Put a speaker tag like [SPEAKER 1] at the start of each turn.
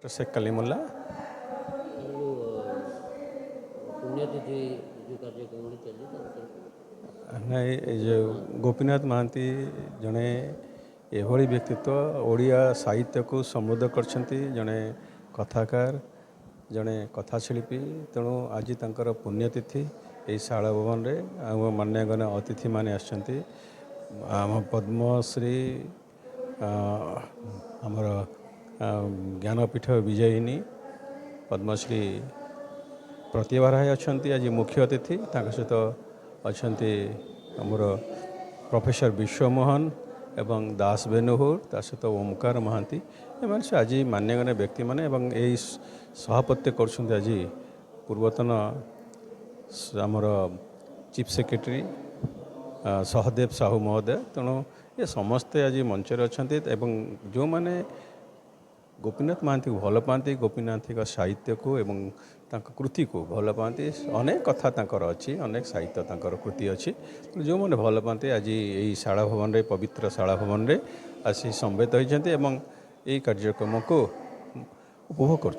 [SPEAKER 1] शेख कलीमुल्ला।
[SPEAKER 2] पुण्यतिथि जो कार्यक्रम चली
[SPEAKER 1] नहीं जो गोपीनाथ महांती जड़े एभली व्यक्तित्व ओडिया साहित्य को समृद्ध करछंती, जड़े कथाकार जड़े कथाशिल्पी। तेणु आज तंकर पुण्यतिथि यही शाला भवन रे मान्यगण्य अतिथि माने आछंती। आम पद्मश्री आमर ज्ञानपीठ विजयिनी पद्मश्री प्रतिभा राय अच्छा आज मुख्य अतिथि। सहित अच्छा आमर प्रोफेसर विश्वमोहन एवं दास बेनुहुर ता सहित ओमकार महांती एम आज मान्यगण्य व्यक्ति माने एवं यही सभापत्य कर आज पूर्वतन आमर चीफ सेक्रेटरी सहदेव साहू महोदय। तेणु ये समस्ते आज मंचर अच्छा जो माने गोपीनाथ महांती को भल पाती, गोपीनाथ का साहित्य को एवं कृति को भल पाती। अनेक कथा तांकर अच्छी, अनेक साहित्य तांकर कृति अच्छी। जो मैंने भल पाती आज यही शाला भवन रे, पवित्र शाला भवन रे आसी समवेत होती एवं यही कार्यक्रम को उपभोग कर।